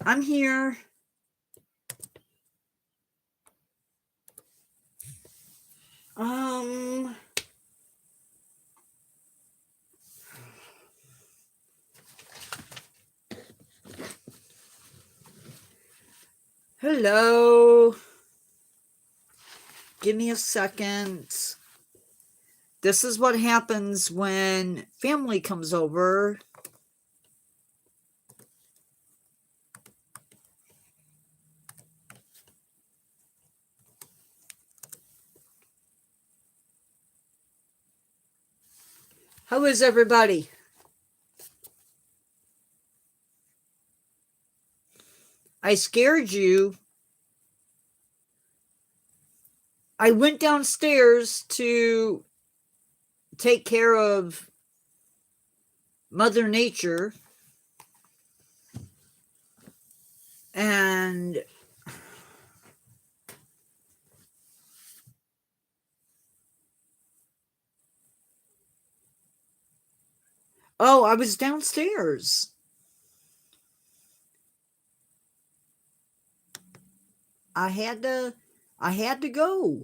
I'm here. Hello. Give me a second. This is what happens when family comes over. How is everybody? I scared you. I went downstairs to take care of Mother Nature, and I was downstairs. I had to go.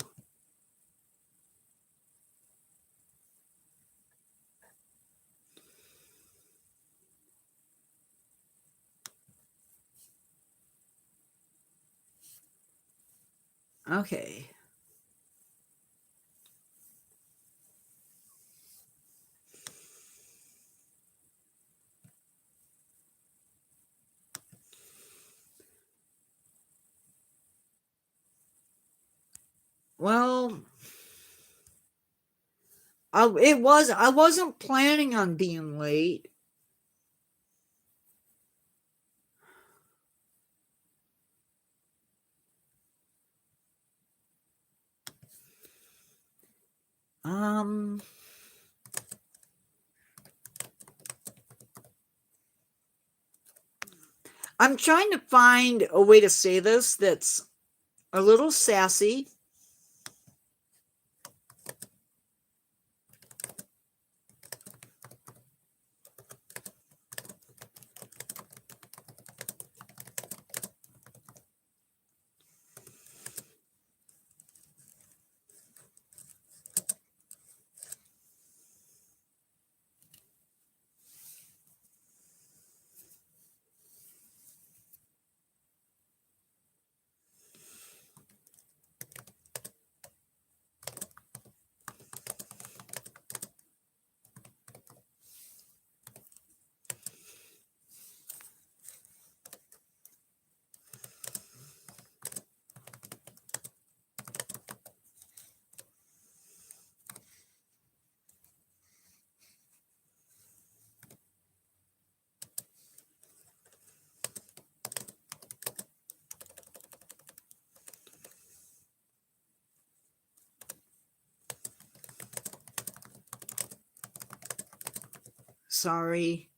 Okay. Well, I wasn't planning on being late. I'm trying to find a way to say this that's a little sassy. Sorry.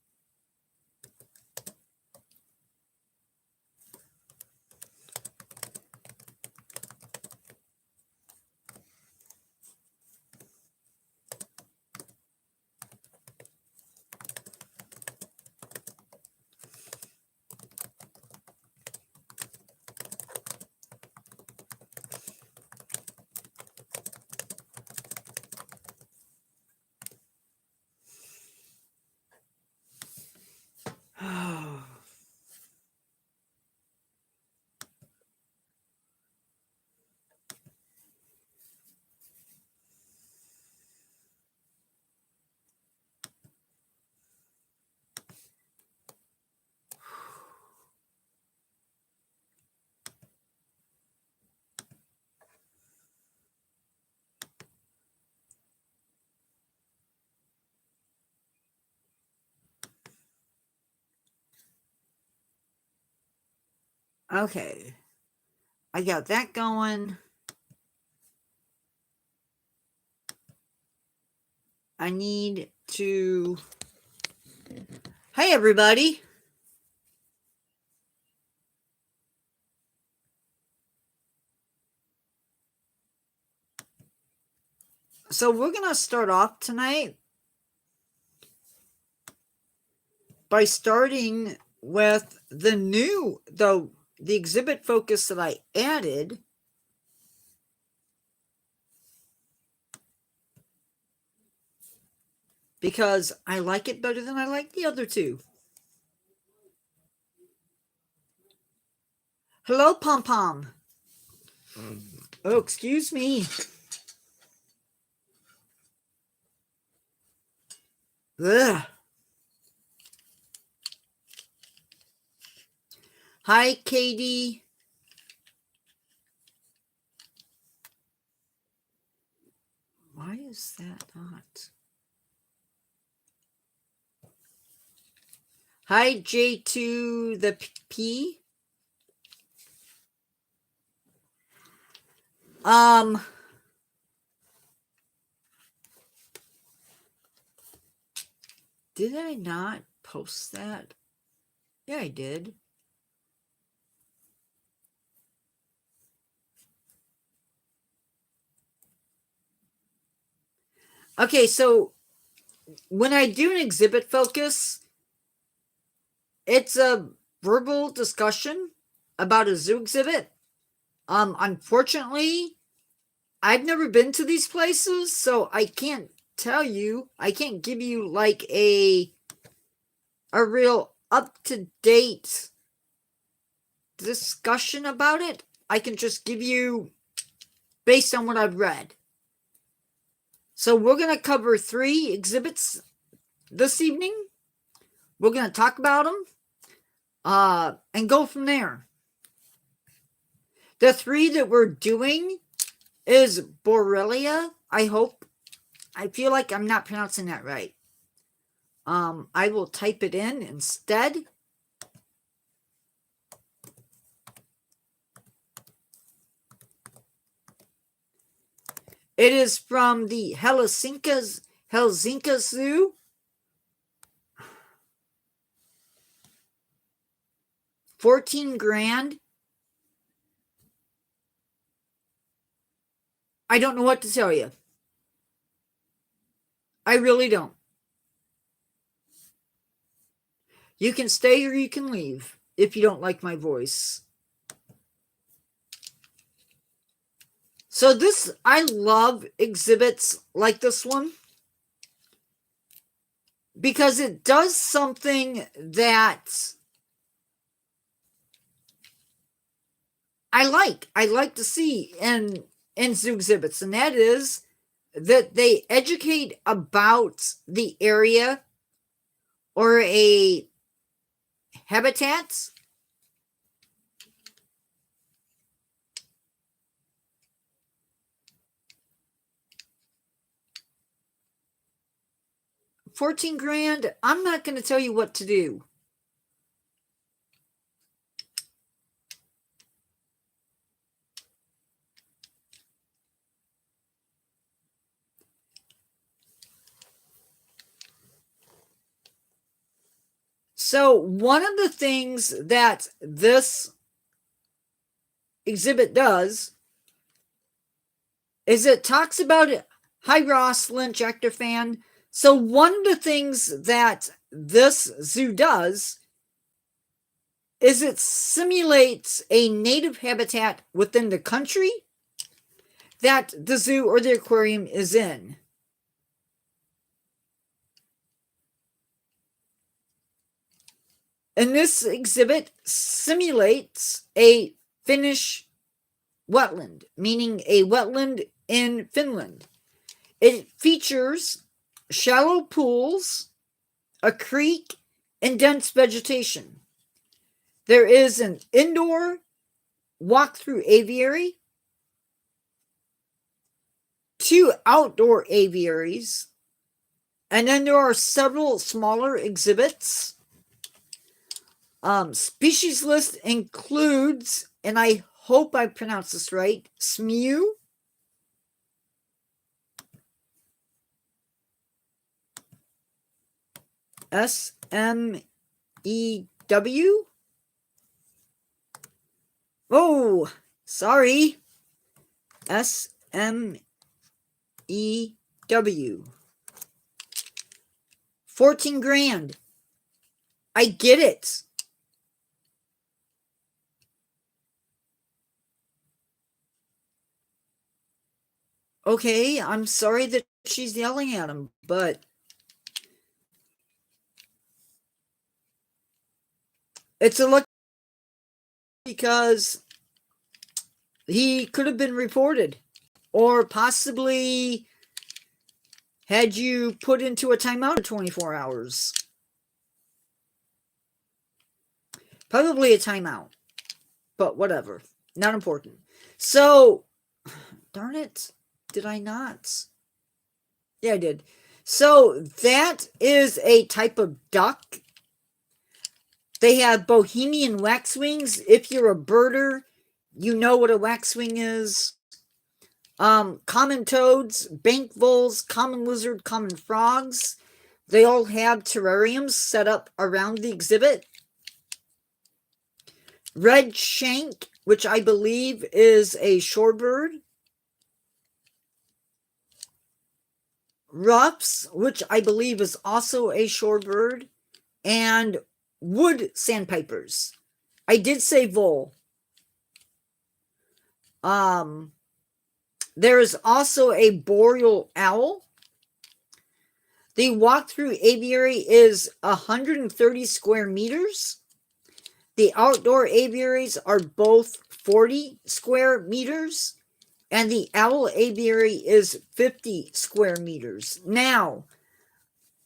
Okay. I got that going. I need to. Hey, everybody. So, we're going to start off tonight by starting with the exhibit focus that I added, because I like it better than I like the other two. Hello, Pom Pom. Oh, excuse me. Ugh. Hi, Katie. Why is that not? Hi, J2 the P. Did I not post that? Yeah, I did. Okay, so when I do an exhibit focus, it's a verbal discussion about a zoo exhibit. Unfortunately, I've never been to these places, so I can't give you like a real up-to-date discussion about it. I can just give you based on what I've read. So we're going to cover 3 exhibits this evening. We're going to talk about them and go from there. The 3 that we're doing is Borelia. I feel like I'm not pronouncing that right. I will type it in instead. It is from the Helsinki Zoo. 14 grand. I don't know what to tell you. I really don't. You can stay or you can leave if you don't like my voice. So I love exhibits like this one because it does something that I like to see in zoo exhibits, and that is that they educate about the area or a habitat. $14,000. I'm not going to tell you what to do. So one of the things that this exhibit does is it talks about it. Hi, Ross Lynch, actor fan. So one of the things that this zoo does is it simulates a native habitat within the country that the zoo or the aquarium is in. And this exhibit simulates a Finnish wetland, meaning a wetland in Finland. It features shallow pools, a creek, and dense vegetation. There is an indoor walk-through aviary, 2 outdoor aviaries, and then there are several smaller exhibits. Species list includes, and I hope I pronounced this right, SMEW, SMEW. Oh, sorry. SMEW. 14 grand. I get it. Okay, I'm sorry that she's yelling at him, but it's a lucky because he could have been reported or possibly had you put into a timeout for 24 hours. Probably a timeout, but whatever. Not important. So, darn it. Did I not? Yeah, I did. So, that is a type of duck. They have Bohemian waxwings. If you're a birder, you know what a waxwing is. Common toads, bank voles, common lizard, common frogs. They all have terrariums set up around the exhibit. Red shank, which I believe is a shorebird. Ruffs, which I believe is also a shorebird. And wood sandpipers. I did say vole. There is also a boreal owl. The walk-through aviary is 130 square meters. The outdoor aviaries are both 40 square meters, and the owl aviary is 50 square meters. Now,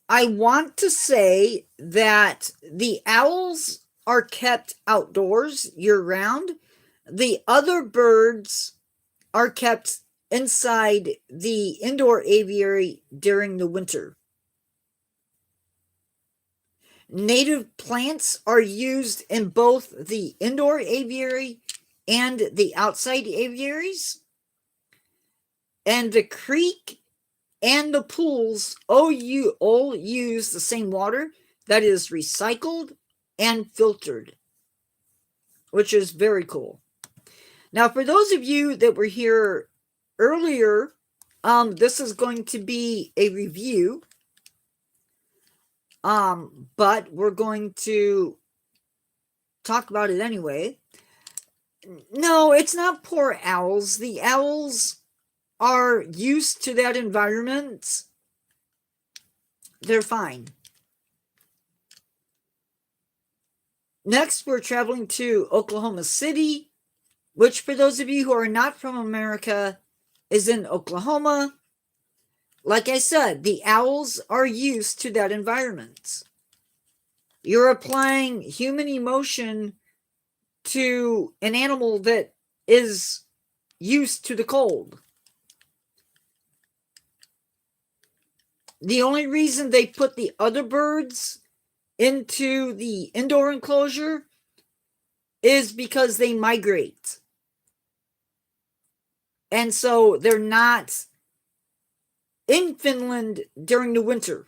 I want to say that the owls are kept outdoors year-round. The other birds are kept inside the indoor aviary during the winter. Native plants are used in both the indoor aviary and the outside aviaries. And the creek and the pools all use the same water that is recycled and filtered, which is very cool. Now, for those of you that were here earlier, this is going to be a review. But we're going to talk about it anyway. No, it's not poor owls. The owls are used to that environment. They're fine. Next, we're traveling to Oklahoma City, which for those of you who are not from America is in Oklahoma. Like I said, the owls are used to that environment. You're applying human emotion to an animal that is used to the cold. The only reason they put the other birds into the indoor enclosure is because they migrate. And so they're not in Finland during the winter.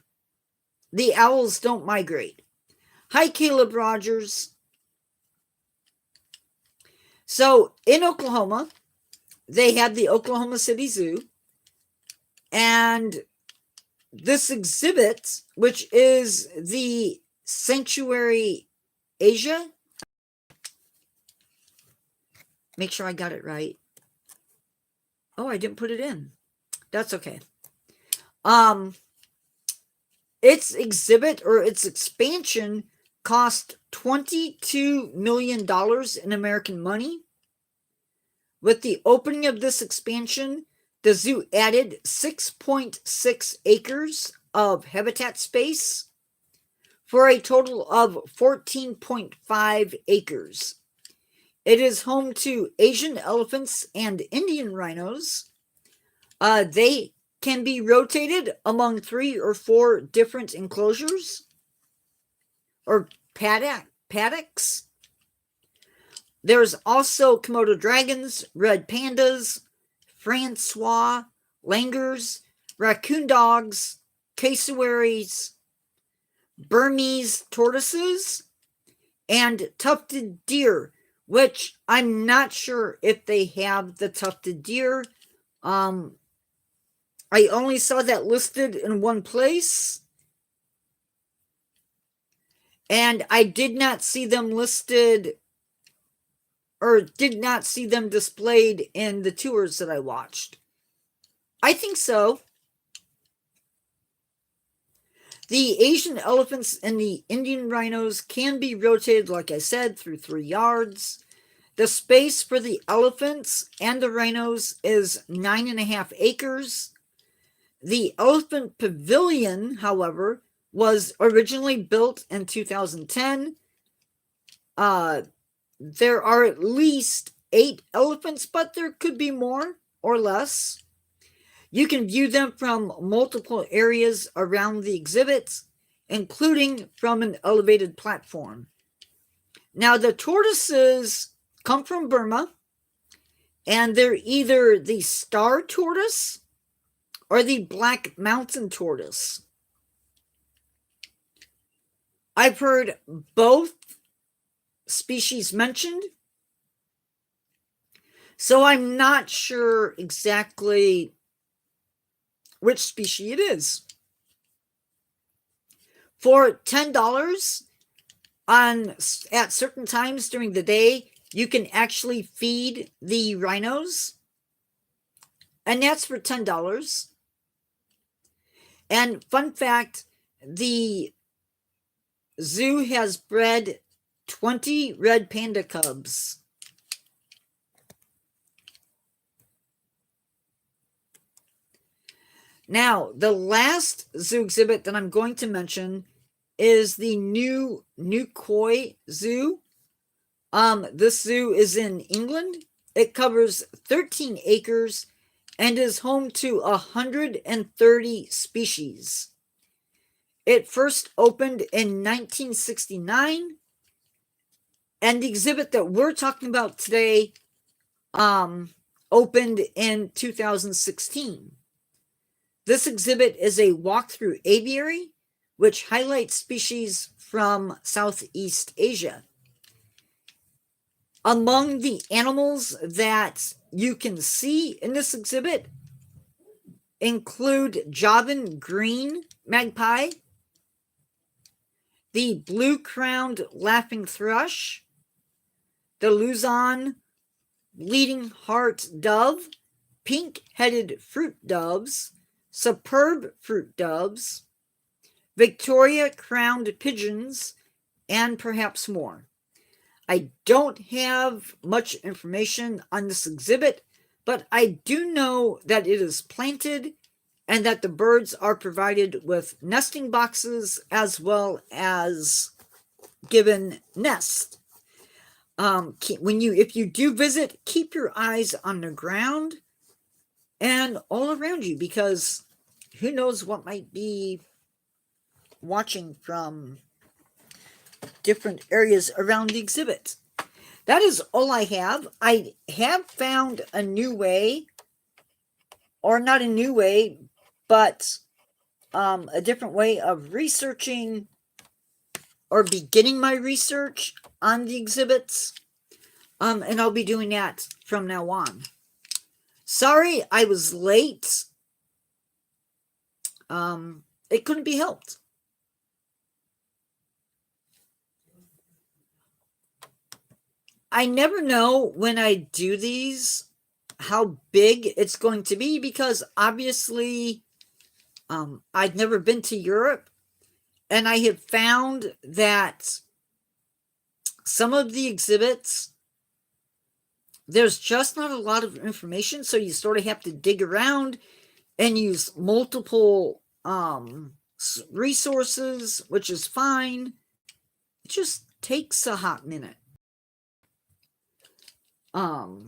The owls don't migrate. Hi, Caleb Rogers. So in Oklahoma, they have the Oklahoma City Zoo. And this exhibit, which is the Sanctuary Asia. Make sure I got it right. Oh, I didn't put it in. That's okay. Its exhibit or its expansion cost $22 million in American money. With the opening of this expansion, the zoo added 6.6 acres of habitat space for a total of 14.5 acres. It is home to Asian elephants and Indian rhinos. They can be rotated among 3 or 4 different enclosures or paddocks. There's also Komodo dragons, red pandas, Francois, langurs, raccoon dogs, cassowaries, Burmese tortoises, and tufted deer, which I'm not sure if they have the tufted deer. I only saw that listed in one place, and I did not see them listed or did not see them displayed in the tours that I watched. I think so. The Asian elephants and the Indian rhinos can be rotated, like I said, through 3 yards. The space for the elephants and the rhinos is 9.5 acres. The elephant pavilion, however, was originally built in 2010. There are at least 8 elephants, but there could be more or less. You can view them from multiple areas around the exhibits, including from an elevated platform. Now, the tortoises come from Burma, and they're either the star tortoise or the black mountain tortoise. I've heard both species mentioned, so I'm not sure exactly which species it is. For $10 at certain times during the day, you can actually feed the rhinos, and that's for $10. And fun fact, the zoo has bred 20 red panda cubs. Now, the last zoo exhibit that I'm going to mention is the new Koi Zoo. This zoo is in England. It covers 13 acres and is home to 130 species. It first opened in 1969, and the exhibit that we're talking about today opened in 2016. This exhibit is a walkthrough aviary, which highlights species from Southeast Asia. Among the animals that you can see in this exhibit include Javan green magpie, the blue-crowned laughing thrush, the Luzon bleeding heart dove, pink-headed fruit doves, superb fruit doves, Victoria crowned pigeons, and perhaps more. I don't have much information on this exhibit, but I do know that it is planted and that the birds are provided with nesting boxes as well as given nests. If you do visit, keep your eyes on the ground and all around you, because who knows what might be watching from different areas around the exhibit. That is all I have. I have found a new way, or not a new way, but a different way of researching or beginning my research on the exhibits. And I'll be doing that from now on. Sorry I was late. It couldn't be helped. I never know when I do these how big it's going to be, because obviously I've never been to Europe, and I have found that some of the exhibits, there's just not a lot of information, so you sort of have to dig around and use multiple resources, which is fine. It just takes a hot minute. For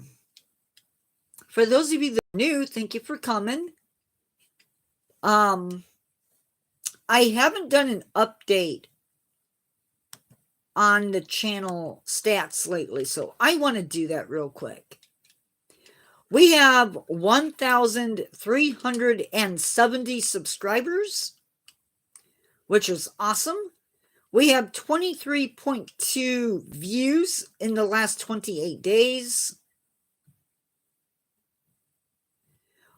those of you that are new, thank you for coming. I haven't done an update on the channel stats lately, so I want to do that real quick. We have 1,370 subscribers, which is awesome. We have 23.2 views in the last 28 days.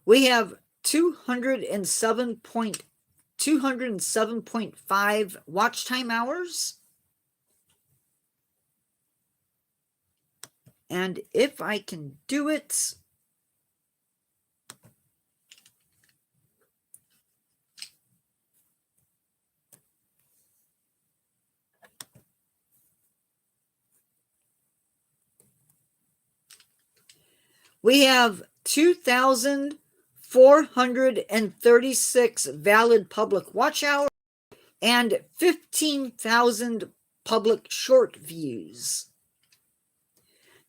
We have 207.5 watch time hours. And if I can do it, We have 2,436 valid public watch hours and 15,000 public short views.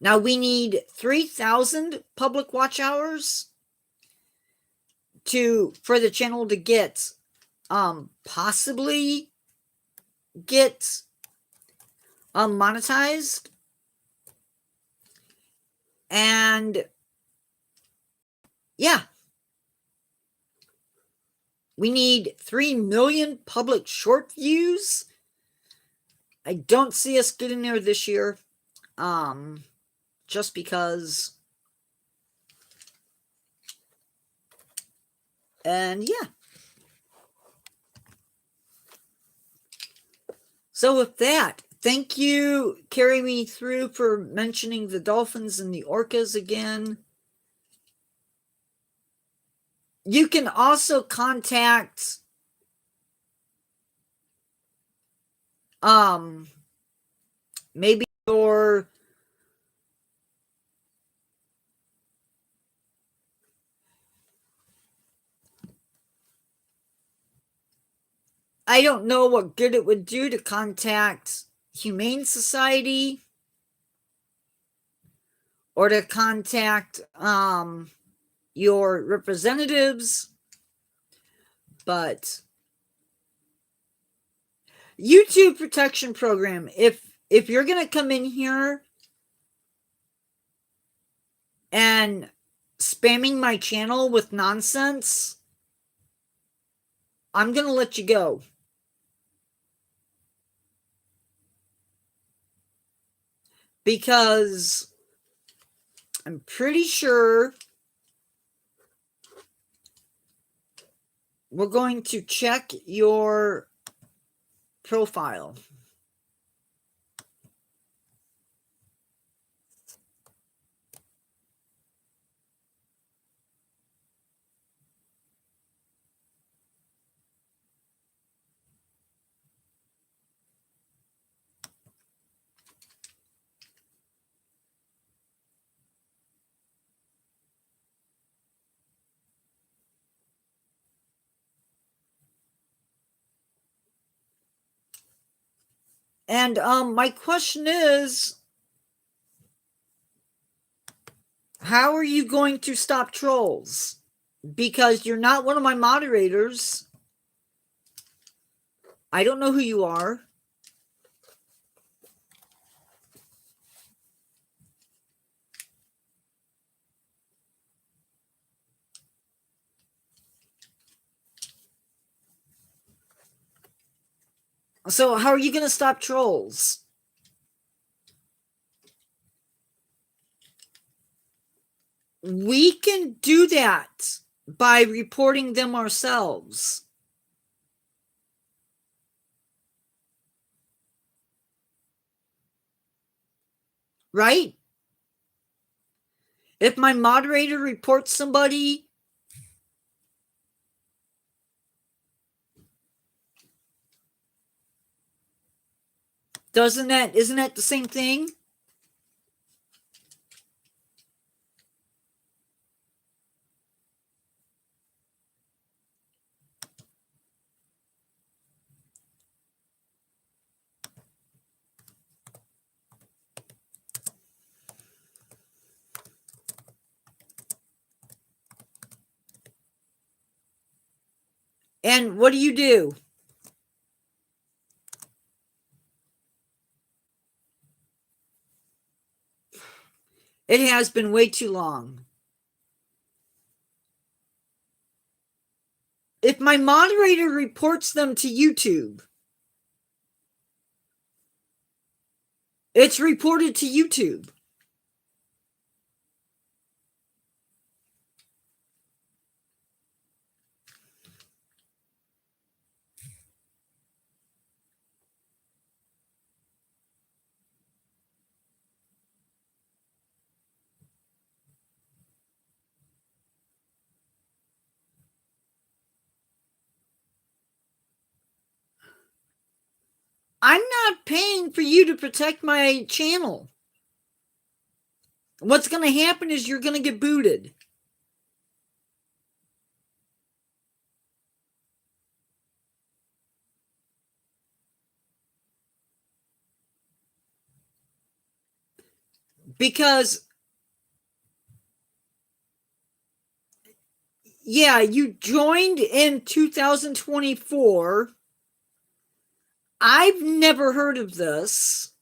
Now we need 3,000 public watch hours for the channel to get possibly get monetized. And yeah, we need 3 million public short views. I don't see us getting there this year. Just because. And yeah. So with that, thank you, Carry Me Through, for mentioning the dolphins and the orcas again. You can also contact maybe your I don't know what good it would do to contact Humane Society or to contact your representatives, but YouTube protection program, if you're going to come in here and spamming my channel with nonsense, I'm going to let you go. Because I'm pretty sure we're going to check your profile. And my question is, how are you going to stop trolls? Because you're not one of my moderators. I don't know who you are. So how are you going to stop trolls? We can do that by reporting them ourselves. Right? If my moderator reports somebody, isn't that the same thing? And what do? It has been way too long. If my moderator reports them to YouTube, it's reported to YouTube. I'm not paying for you to protect my channel. what's going to happen is you're going to get booted. Because, yeah, you joined in 2024. I've never heard of this.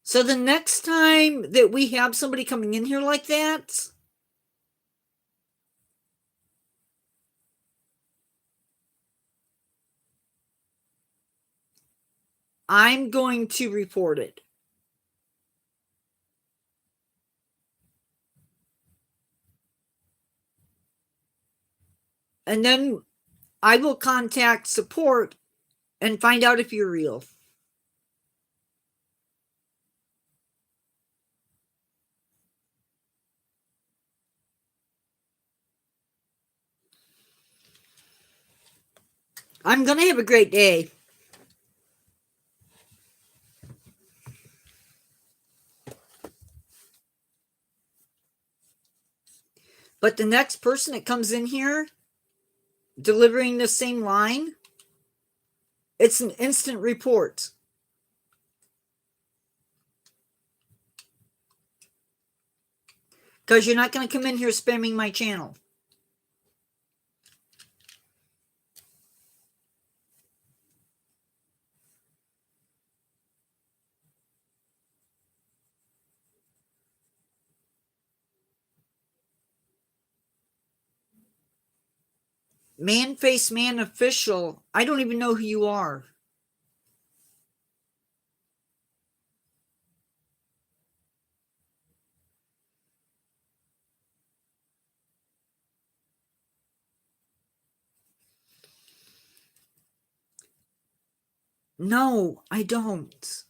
So the next time that we have somebody coming in here like that, I'm going to report it. And then I will contact support and find out if you're real. I'm going to have a great day. But the next person that comes in here delivering the same line, it's an instant report. Because you're not going to come in here spamming my channel. Man Face Man Official. I don't even know who you are. No, I don't.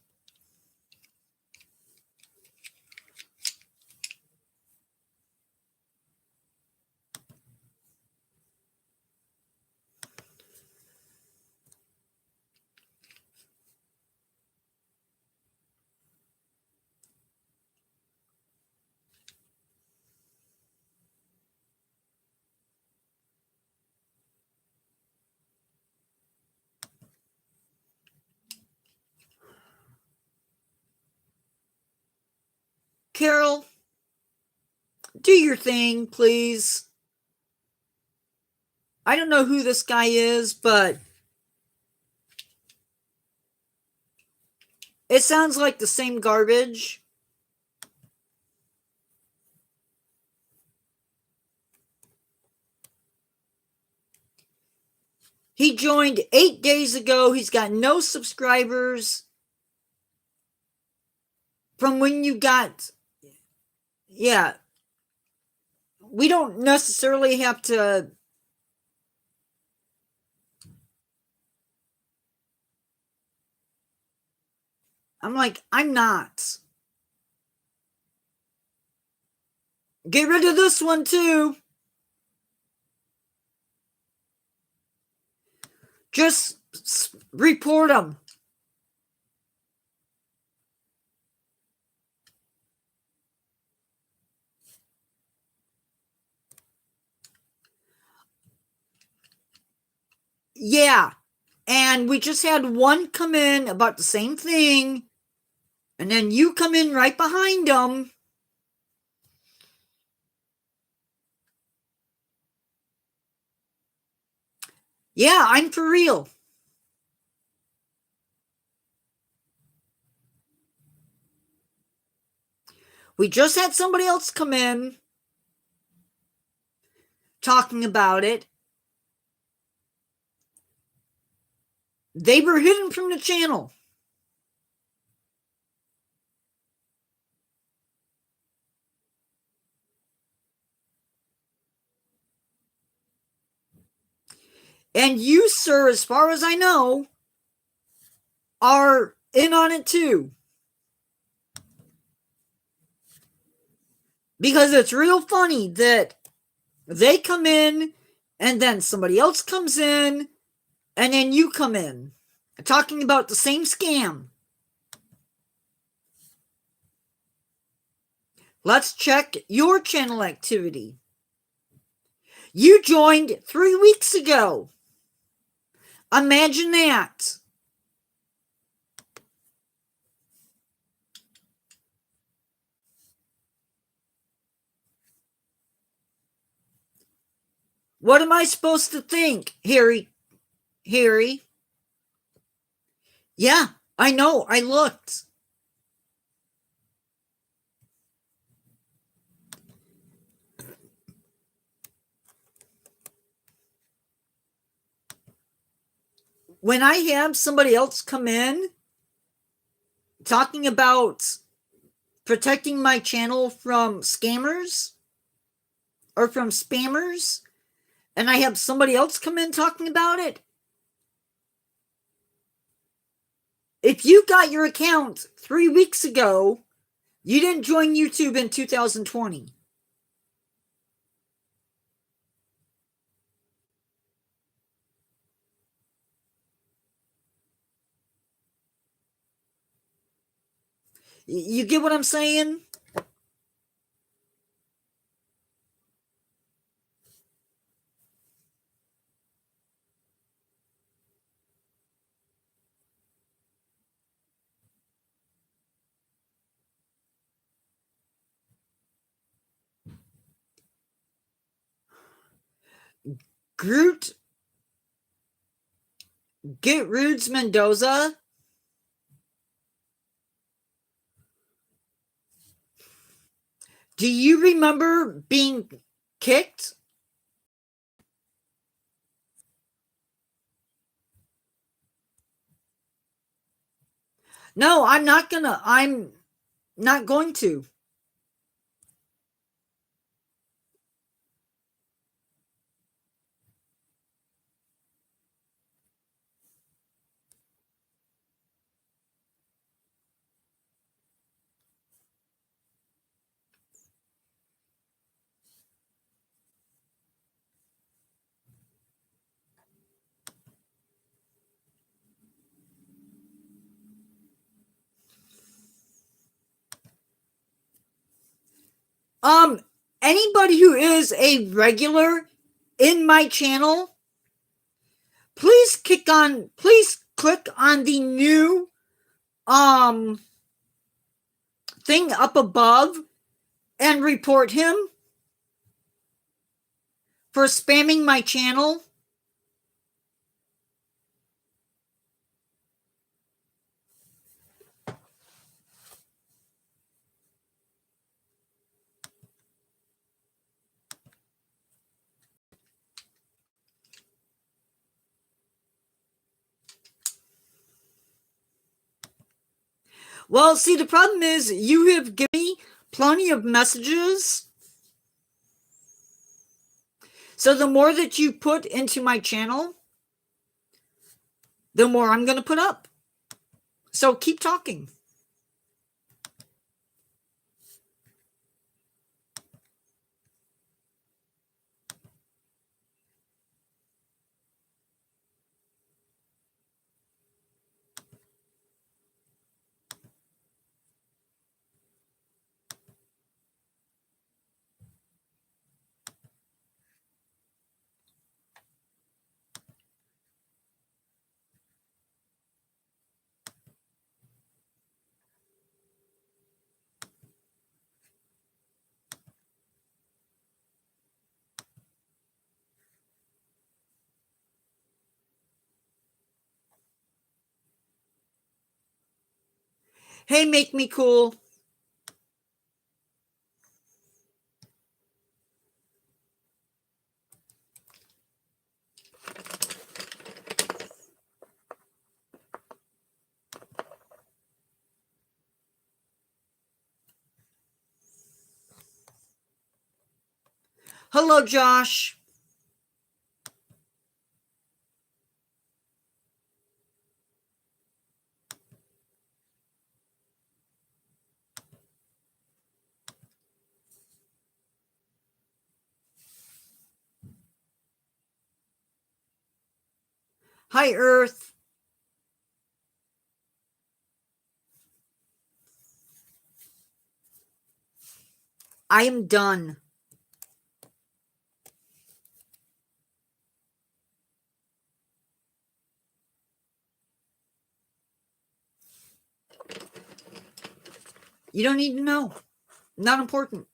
Carol, do your thing, please. I don't know who this guy is, but it sounds like the same garbage. He joined 8 days ago. He's got no subscribers from when you got. Yeah. We don't necessarily have to. I'm like, I'm not. Get rid of this one too. Just report them. Yeah. And we just had one come in about the same thing. And then you come in right behind them. Yeah, I'm for real. We just had somebody else come in talking about it. They were hidden from the channel. And you, sir, as far as I know, are in on it too. Because it's real funny that they come in and then somebody else comes in and then you come in talking about the same scam. Let's check your channel activity. You joined 3 weeks ago. Imagine that. What am I supposed to think, Harry? Harry? Yeah, I know. I looked. When I have somebody else come in talking about protecting my channel from scammers or from spammers, and I have somebody else come in talking about it, if you got your account 3 weeks ago, you didn't join YouTube in 2020. You get what I'm saying? Groot Get Rudes Mendoza. Do you remember being kicked? No, I'm not going to. Anybody who is a regular in my channel, please click on the new thing up above and report him for spamming my channel. Well, see, the problem is you have given me plenty of messages. So the more that you put into my channel, the more I'm going to put up. So keep talking. Hey, make me cool. Hello, Josh. Hi, Earth. I am done. You don't need to know. Not important.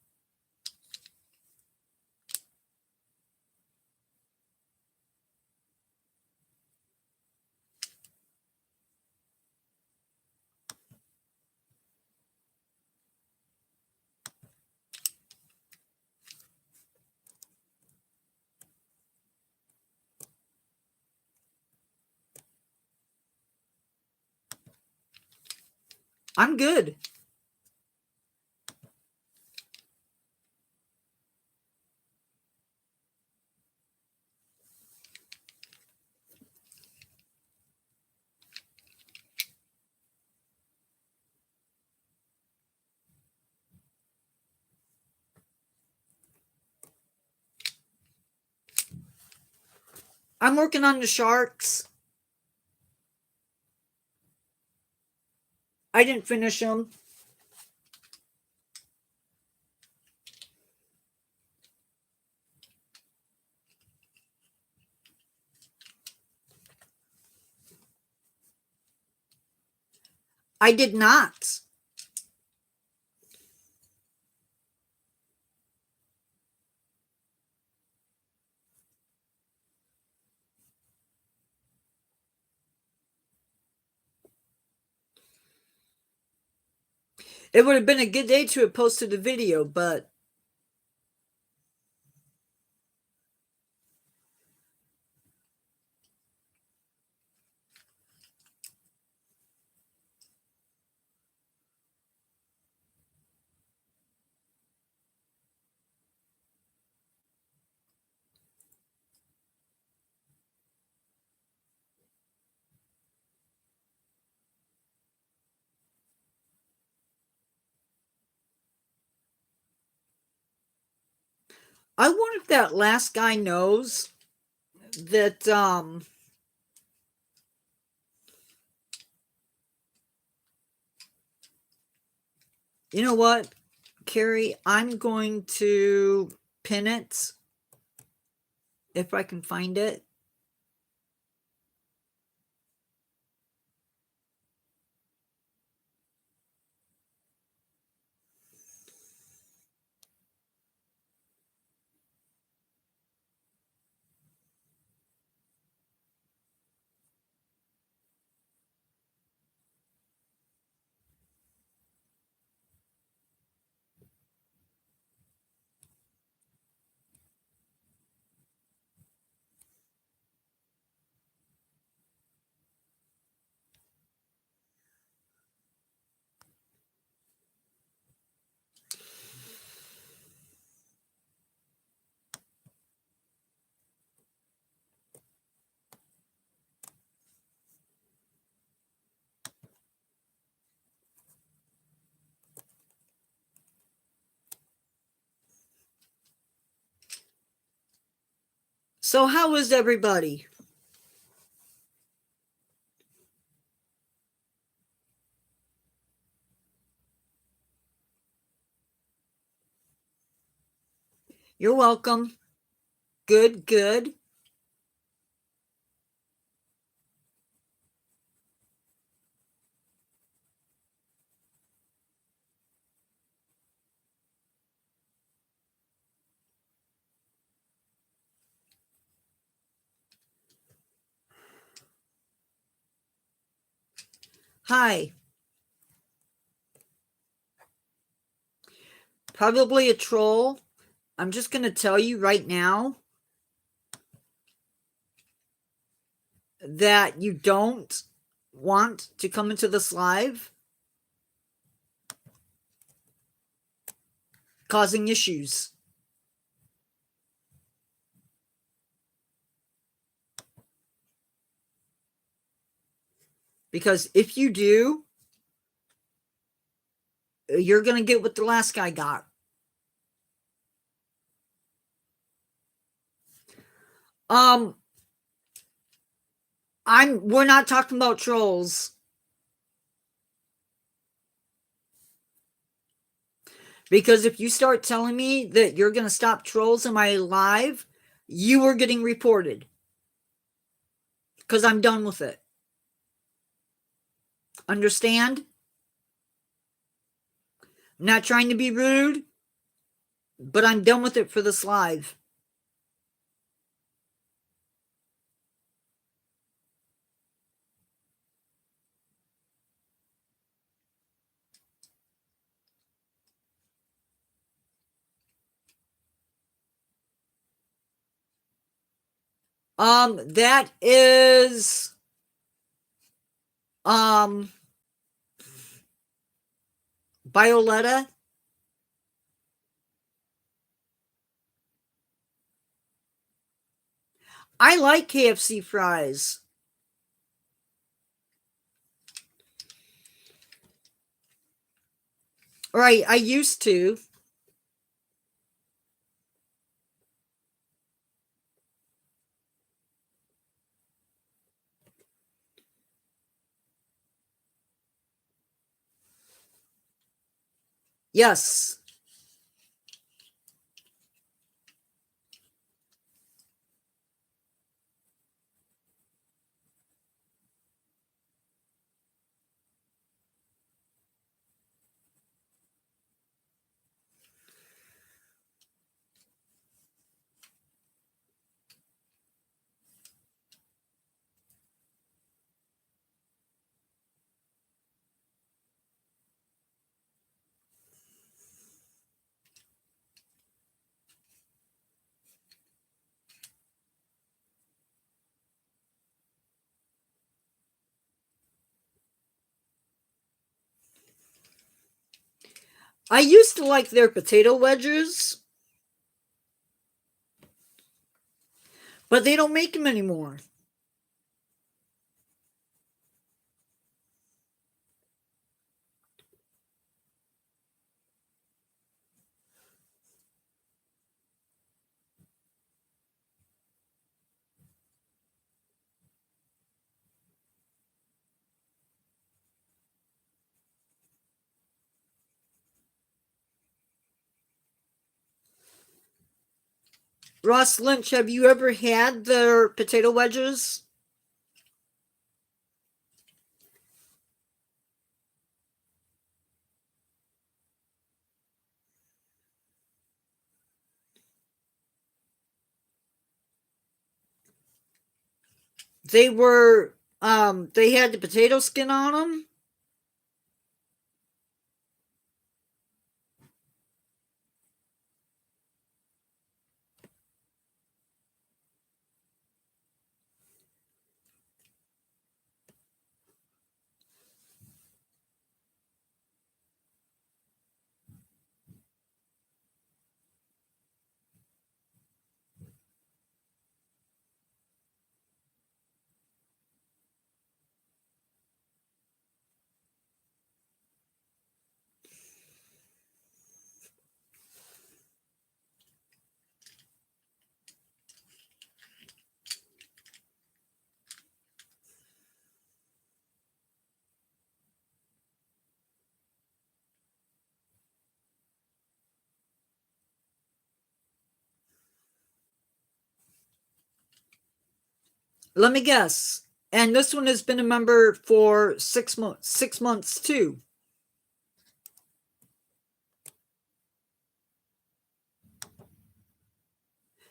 I'm good. I'm working on the sharks. I didn't finish them. I did not. It would have been a good day to have posted a video, but I wonder if that last guy knows that you know what, Carrie, I'm going to pin it if I can find it. So how is everybody? You're welcome. Good, good. Hi. Probably a troll. I'm just going to tell you right now that you don't want to come into this live causing issues. Because if you do, you're going to get what the last guy got. We're not talking about trolls. Because if you start telling me that you're going to stop trolls in my live, you are getting reported. Because I'm done with it. Understand? I'm not trying to be rude, but I'm done with it for this live. That is Violetta. I like KFC fries. Right, I used to. Yes. I used to like their potato wedges, but they don't make them anymore. Ross Lynch, have you ever had their potato wedges? They were they had the potato skin on them. Let me guess. And this one has been a member for 6 months. 6 months too.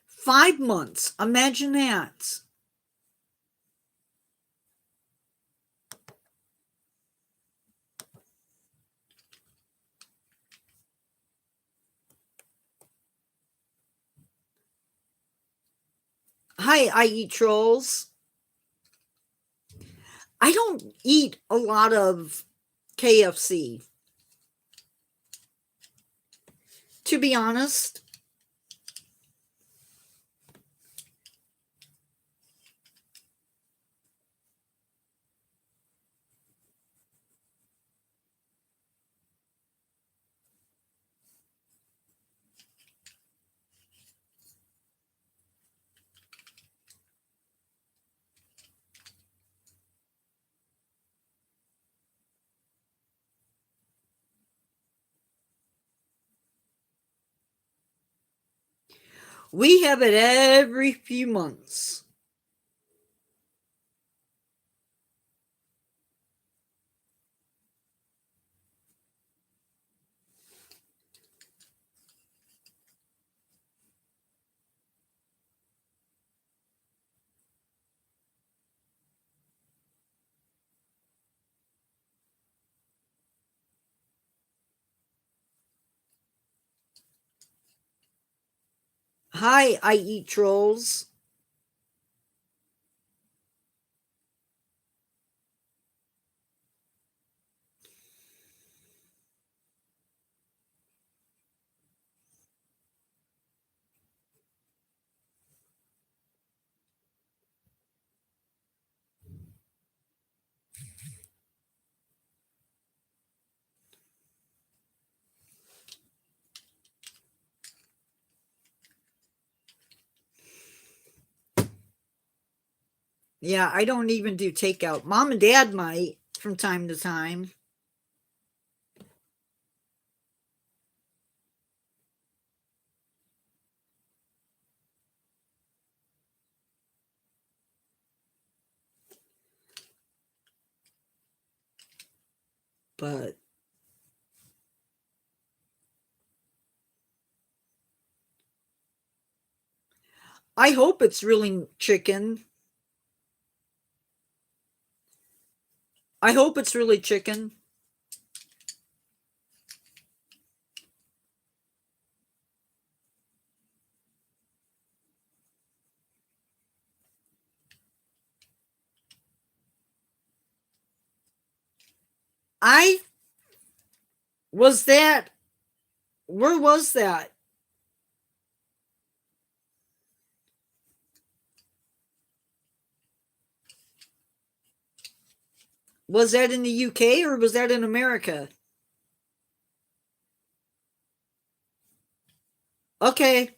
5 months. Imagine that. Hi, I eat trolls. I don't eat a lot of KFC. To be honest, We have it every few months. Hi, I eat trolls. Yeah, I don't even do takeout. Mom and dad might from time to time. But I hope it's really chicken. I hope it's really chicken. I was that. Where was that? Was that in the UK or was that in America? Okay.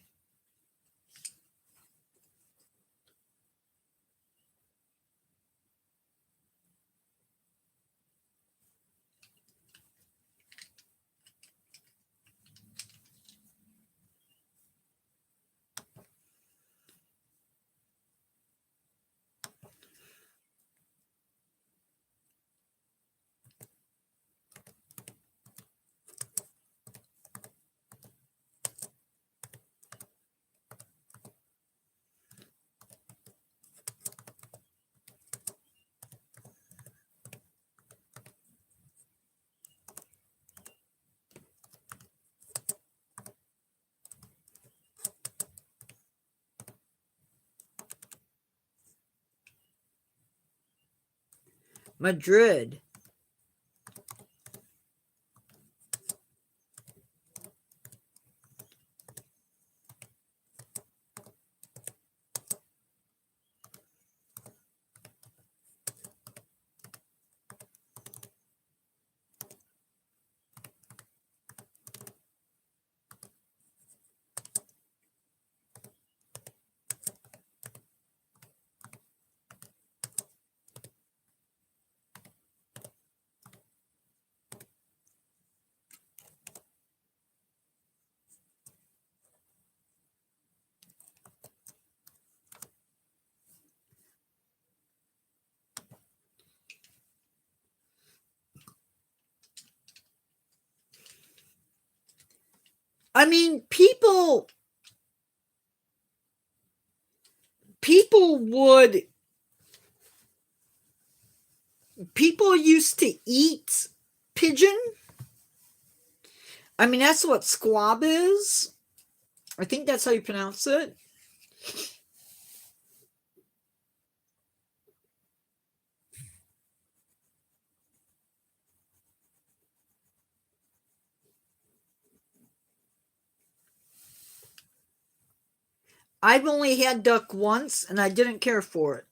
Madrid. I mean, people would people used to eat pigeon. I mean, that's what squab is. I think that's how you pronounce it. I've only had duck once and I didn't care for it.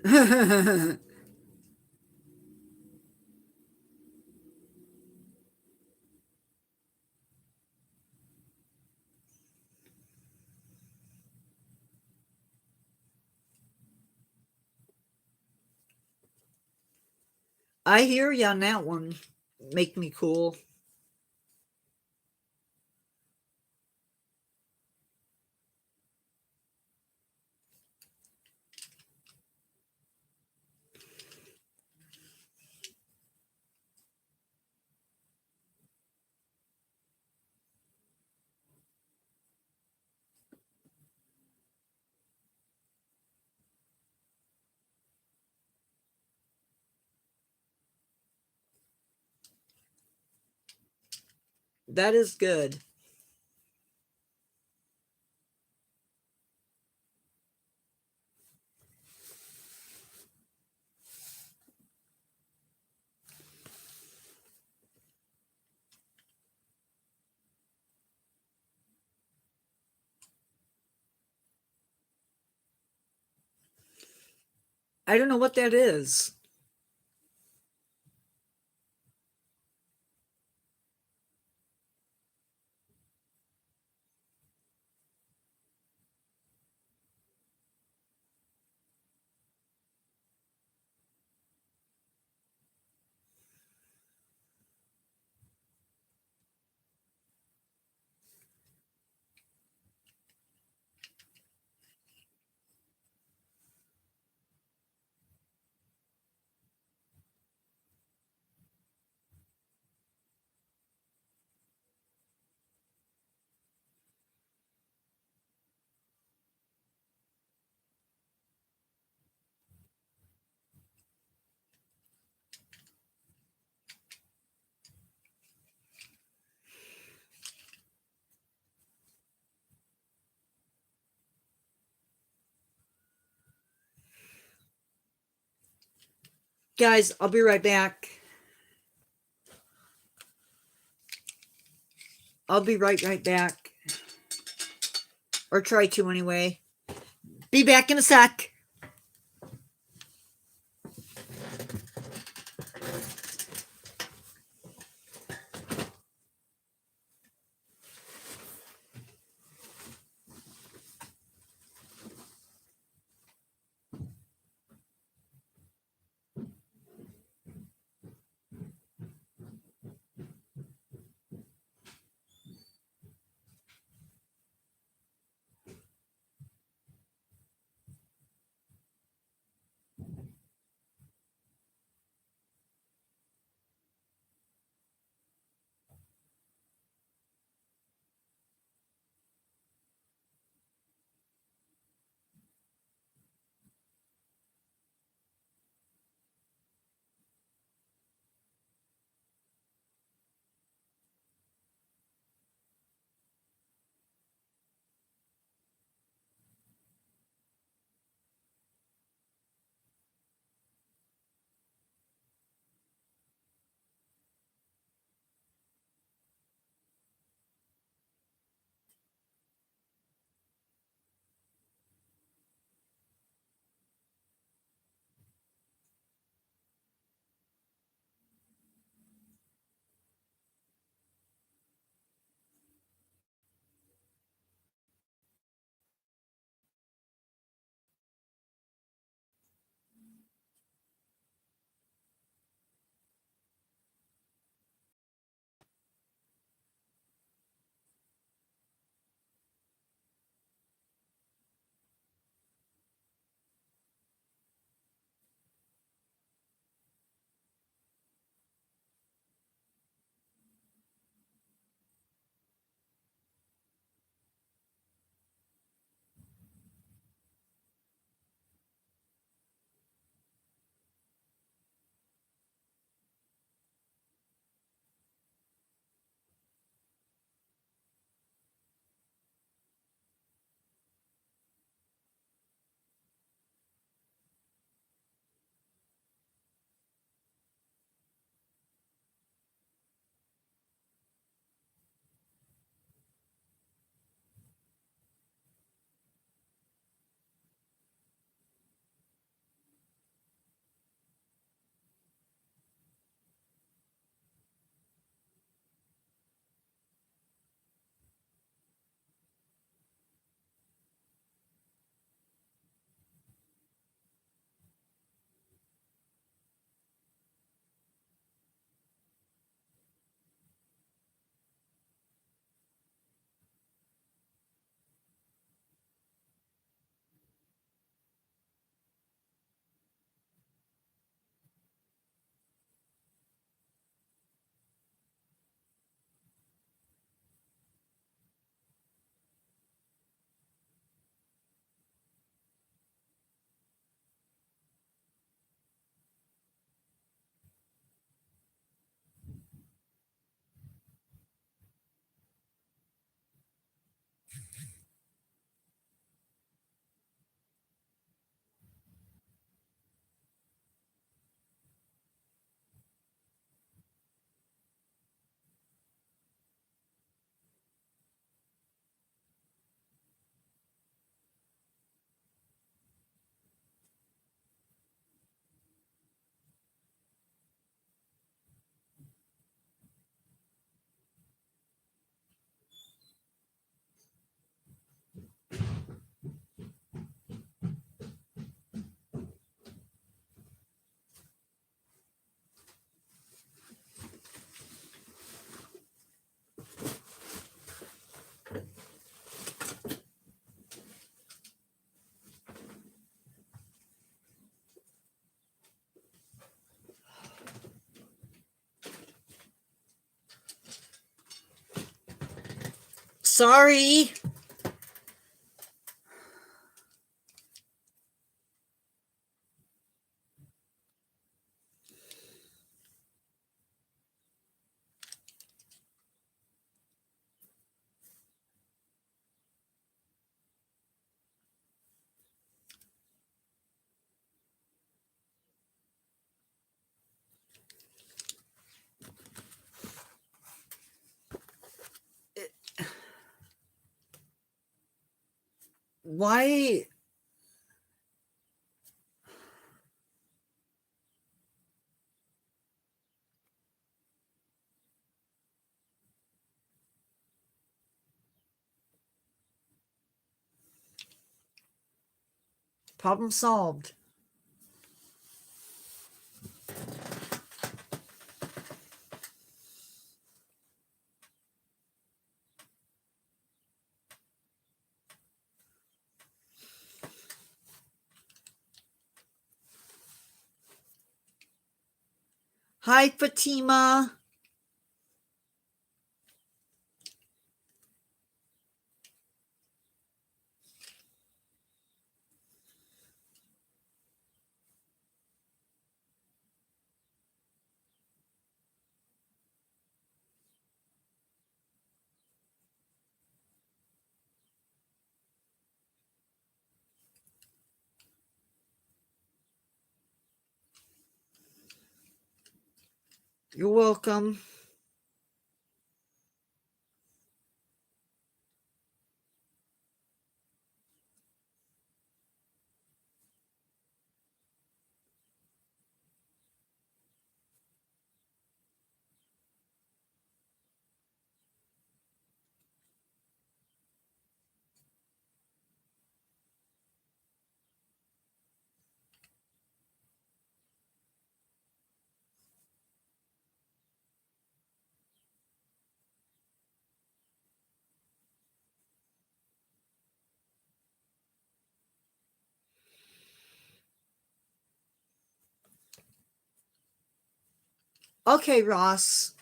I hear you on that one. Make me cool. That is good. I don't know what that is. Guys, I'll be right back. I'll be right back. Or try to anyway. Be back in a sec. Sorry. Why? Problem solved. Hi, Fatima. You're welcome. Okay, Ross.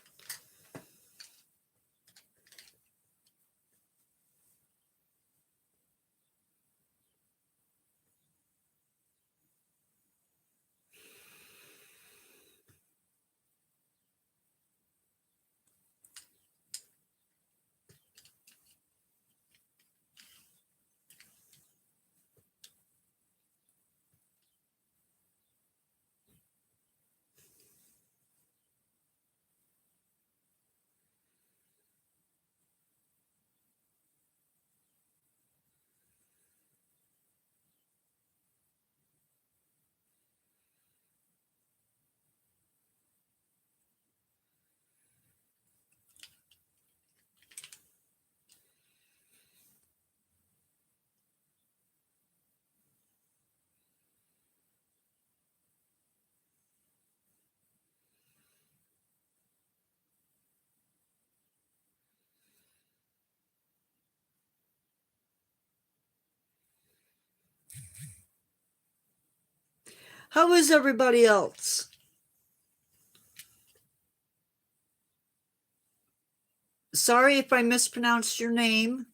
How is everybody else? Sorry if I mispronounced your name.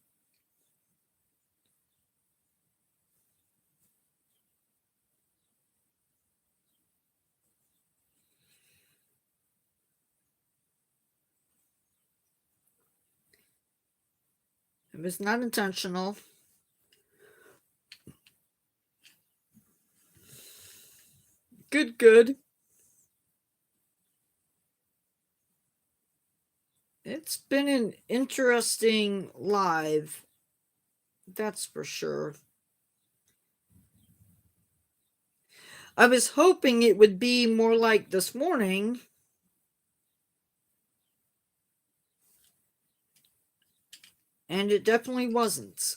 It was not intentional. Good, good. It's been an interesting live. That's for sure. I was hoping it would be more like this morning. And it definitely wasn't.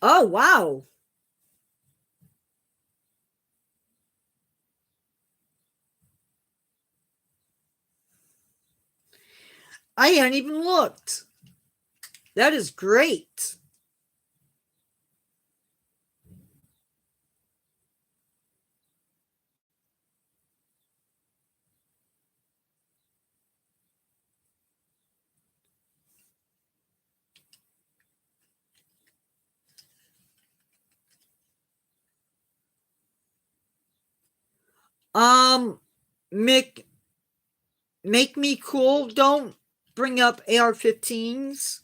Oh, wow. I hadn't even looked. That is great. Um, make me cool. Don't bring up AR-15s.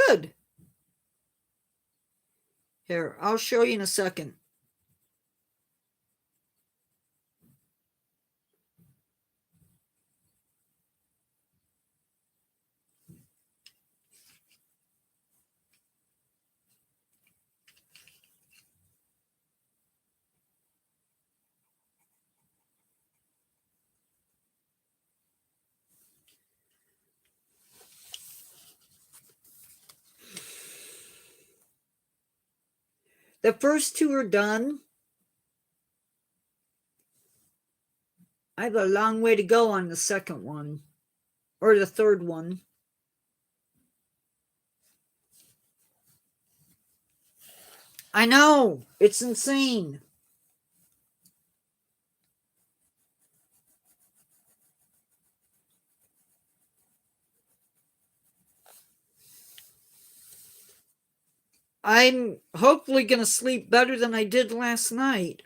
Good. Here, I'll show you in a second. The first two are done. I have a long way to go on the second one, or the third one. I know, it's insane. I'm hopefully going to sleep better than I did last night.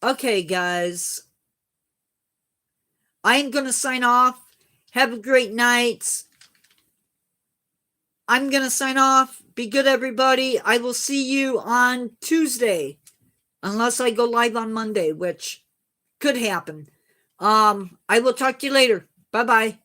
Okay, guys. I'm going to sign off. Have a great night. I'm going to sign off. Be good, everybody. I will see you on Tuesday. Unless I go live on Monday, which could happen. I will talk to you later. Bye-bye.